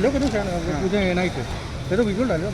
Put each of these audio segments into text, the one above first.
लो करो मुझे नाइट है तो वीडियो डालो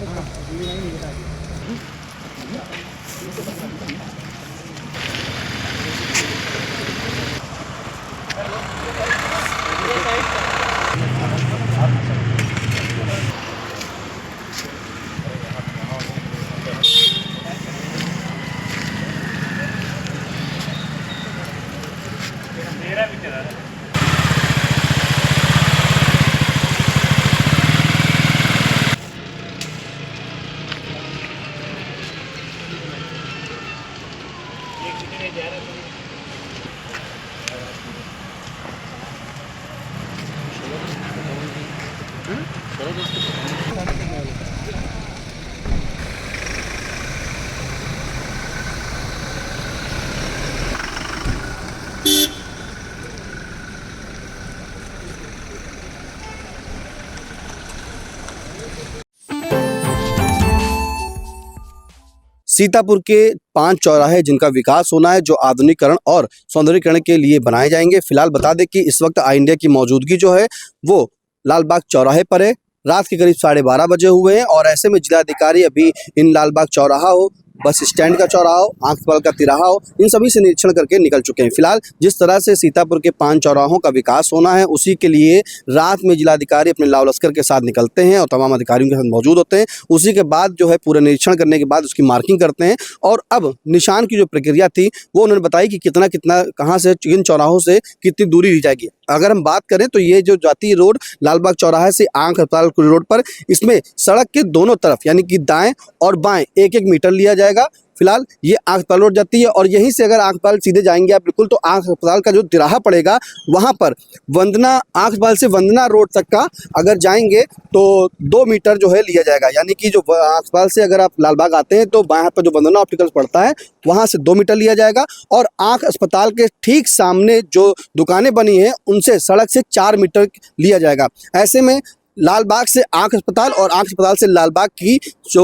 सीतापुर के 5 चौराहे जिनका विकास होना है, जो आधुनिकीकरण और सौंदर्यीकरण के लिए बनाए जाएंगे। फिलहाल बता दें कि इस वक्त आई इंडिया की मौजूदगी जो है वो लालबाग चौराहे पर है। रात के करीब 12:30 बजे हुए हैं और ऐसे में जिलाधिकारी अभी इन लालबाग चौराहा हो, बस स्टैंड का चौराहा हो, आंखपाल का तिराहा हो, इन सभी से निरीक्षण करके निकल चुके हैं। फिलहाल जिस तरह से सीतापुर के 5 चौराहों का विकास होना है, उसी के लिए रात में जिलाधिकारी अपने लाव लश्कर के साथ निकलते हैं और तमाम अधिकारियों के साथ मौजूद होते हैं। उसी के बाद जो है पूरे निरीक्षण करने के बाद उसकी मार्किंग करते हैं और अब निशान की जो प्रक्रिया थी वो उन्होंने बताई कि कितना कितना कहाँ से किन चौराहों से कितनी दूरी ली जाएगी। अगर हम बात करें तो ये जो जाती रोड लालबाग चौराहे से आंख अस्पताल रोड पर, इसमें सड़क के दोनों तरफ यानी कि दाएं और बाएं 1-1 मीटर लिया जाएगा। फिलहाल ये आंख अस्पताल रोड जाती है और यहीं से अगर आंख अस्पताल सीधे जाएंगे आप बिल्कुल तो आंख अस्पताल का जो तिराहा पड़ेगा वहां पर वंदना आंख अस्पताल से वंदना रोड तक का अगर जाएंगे तो 2 मीटर जो है लिया जाएगा। यानी कि जो आंख अस्पताल से अगर आप लालबाग आते हैं तो बाएं हाथ पर जो वंदना ऑप्टिकल्स पड़ता है वहां से 2 मीटर लिया जाएगा और आंख अस्पताल के ठीक सामने जो दुकानें बनी हैं उनसे सड़क से 4 मीटर लिया जाएगा। ऐसे में लालबाग से आंख अस्पताल और आंख अस्पताल से लालबाग की जो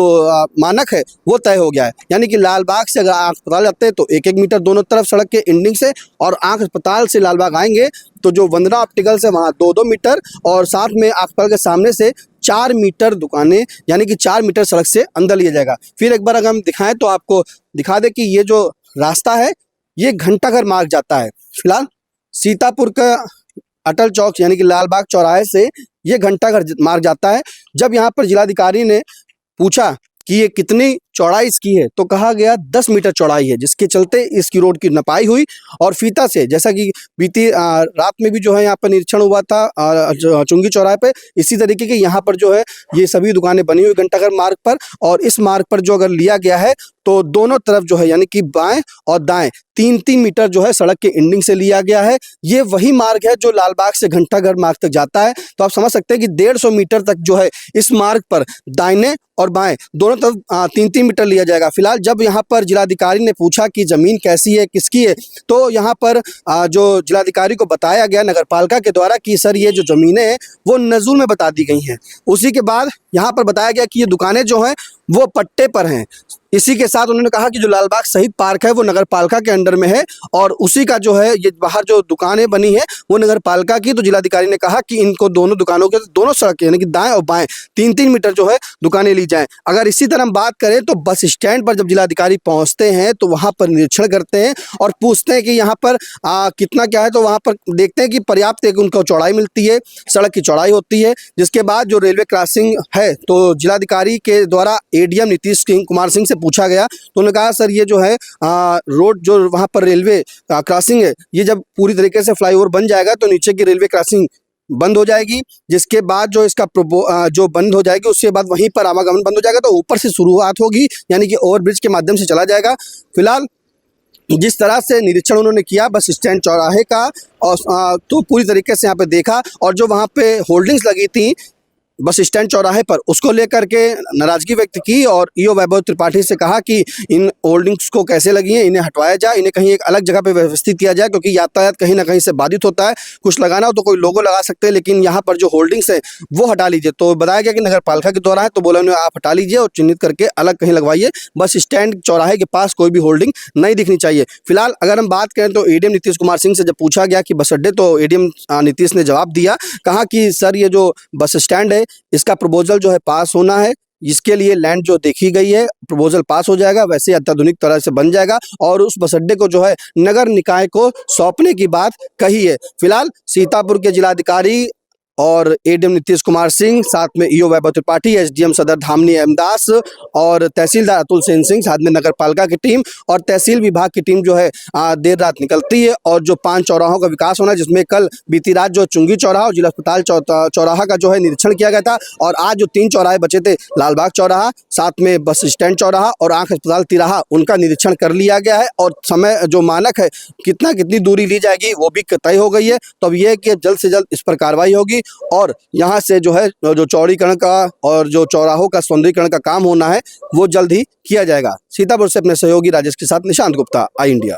मानक है वो तय हो गया है। यानी कि लालबाग से अगर आंख अस्पताल जाते हैं तो 1-1 मीटर दोनों तरफ सड़क के एंडिंग से, और आंख अस्पताल से लालबाग आएंगे तो जो वंदना ऑप्टिकल्स है वहाँ 2-2 मीटर और साथ में आंख अस्पताल के सामने से 4 मीटर दुकानें यानी कि 4 मीटर सड़क से अंदर लिया जाएगा। फिर एक बार अगर हम दिखाएं तो आपको दिखा दें कि ये जो रास्ता है ये घंटाघर मार्ग जाता है। फिलहाल सीतापुर का अटल चौक यानी कि लालबाग चौराहे से ये घंटाघर मार्ग जाता है। जब यहाँ पर जिलाधिकारी ने पूछा कि ये कितनी चौड़ाई इसकी है तो कहा गया 10 मीटर चौड़ाई है, जिसके चलते इसकी रोड की नपाई हुई और फीता से, जैसा कि बीती रात में भी जो है यहाँ पर निरीक्षण हुआ था चुंगी चौराहे पे, इसी तरीके के यहाँ पर जो है ये सभी दुकानें बनी हुई घंटाघर मार्ग पर। और इस मार्ग पर जो अगर लिया गया है तो दोनों तरफ जो है यानी कि बाएं और दाएं 3-3 मीटर जो है सड़क के एंडिंग से लिया गया है। ये वही मार्ग है जो लालबाग से घंटाघर मार्ग तक जाता है। तो आप समझ सकते हैं कि 150 मीटर तक जो है इस मार्ग पर दाहिने और बाएं दोनों तरफ 3-3 मीटर लिया जाएगा। फिलहाल जब यहाँ पर जिलाधिकारी ने पूछा कि जमीन कैसी है, किसकी है, तो यहाँ पर जो जिलाधिकारी को बताया गया नगरपालिका के द्वारा कि सर ये जो ज़मीनें हैं वो नज़ूल में बता दी गई हैं। उसी के बाद यहाँ पर बताया गया कि ये दुकानें जो हैं वो पट्टे पर हैं। इसी के साथ उन्होंने कहा कि जो लालबाग शहीद पार्क है वो नगरपालिका के अंडर में है और उसी का जो है ये बाहर जो दुकानें बनी है वो नगरपालिका की। तो जिलाधिकारी ने कहा कि इनको दोनों दुकानों के दोनों सड़क यानी कि दाएं और बाएं 3-3 मीटर जो है दुकानें ली जाएं। अगर इसी तरह हम बात करें तो बस स्टैंड पर जब जिलाधिकारी पहुंचते हैं तो वहां पर निरीक्षण करते हैं और पूछते हैं कि यहाँ पर कितना क्या है, तो वहां पर देखते हैं कि पर्याप्त एक उनको चौड़ाई मिलती है, सड़क की चौड़ाई होती है। जिसके बाद जो रेलवे क्रॉसिंग है तो जिलाधिकारी के द्वारा एडीएम नीतीश कुमार सिंह से पूछा गया तो उन्होंने कहा सर ये जो है रोड जो वहाँ पर रेलवे क्रॉसिंग है ये जब पूरी तरीके से फ्लाईओवर बन जाएगा तो नीचे की रेलवे क्रॉसिंग बंद हो जाएगी। जिसके बाद जो इसका जो बंद हो जाएगी उसके बाद वहीं पर आवागमन बंद हो जाएगा तो ऊपर से शुरुआत होगी यानी कि ओवरब्रिज के माध्यम से चला जाएगा। फिलहाल जिस तरह से निरीक्षण उन्होंने किया बस स्टैंड चौराहे का और तो पूरी तरीके से यहाँ पे देखा और जो वहाँ पे होल्डिंग्स लगी थी बस स्टैंड चौराहे पर उसको लेकर के नाराजगी व्यक्त की और ईओ वैभव त्रिपाठी से कहा कि इन होल्डिंग्स को कैसे लगी हैं, इन्हें हटवाया जाए, इन्हें कहीं एक अलग जगह पे व्यवस्थित किया जाए क्योंकि यातायात कहीं ना कहीं से बाधित होता है। कुछ लगाना हो तो कोई लोगो लगा सकते हैं लेकिन यहाँ पर जो होल्डिंग्स है वो हटा लीजिए। तो बताया गया कि नगर पालिका के द्वारा है तो बोला उन्हें आप हटा लीजिए और चिन्हित करके अलग कहीं लगवाइए, बस स्टैंड चौराहे के पास कोई भी होल्डिंग नहीं दिखनी चाहिए। फिलहाल अगर हम बात करें तो एडीएम नीतीश कुमार सिंह से जब पूछा गया कि बस अड्डे, तो एडीएम नीतीश ने जवाब दिया, कहा कि सर ये जो बस स्टैंड है इसका प्रपोजल जो है पास होना है। इसके लिए लैंड जो देखी गई है, प्रपोजल पास हो जाएगा, वैसे अत्याधुनिक तरह से बन जाएगा और उस बस अड्डे को जो है नगर निकाय को सौंपने की बात कही है। फिलहाल सीतापुर के जिलाधिकारी और एडीएम नीतीश कुमार सिंह, साथ में ईओ वैभव त्रिपाठी, एसडीएम सदर धामनी एमदास और तहसीलदार अतुल सेन सिंह, साथ में नगर पालिका की टीम और तहसील विभाग की टीम जो है देर रात निकलती है और जो 5 चौराहों का विकास होना है, जिसमें कल बीती रात जो चुंगी चौराहा और जिला अस्पताल चौराहा का जो है निरीक्षण किया गया था और आज जो 3 चौराहे बचे थे, लालबाग चौराहा, साथ में बस स्टैंड चौराहा और आंख अस्पताल तिराहा, उनका निरीक्षण कर लिया गया है और समय जो मानक है कितनी दूरी ली जाएगी वो भी तय हो गई है। तो अब यह है कि जल्द से जल्द इस पर कार्रवाई होगी और यहाँ से जो है जो चौड़ीकरण का और जो चौराहों का सौंदर्यीकरण का काम होना है वो जल्द ही किया जाएगा। सीतापुर से अपने सहयोगी राजेश के साथ निशांत गुप्ता, आई इंडिया।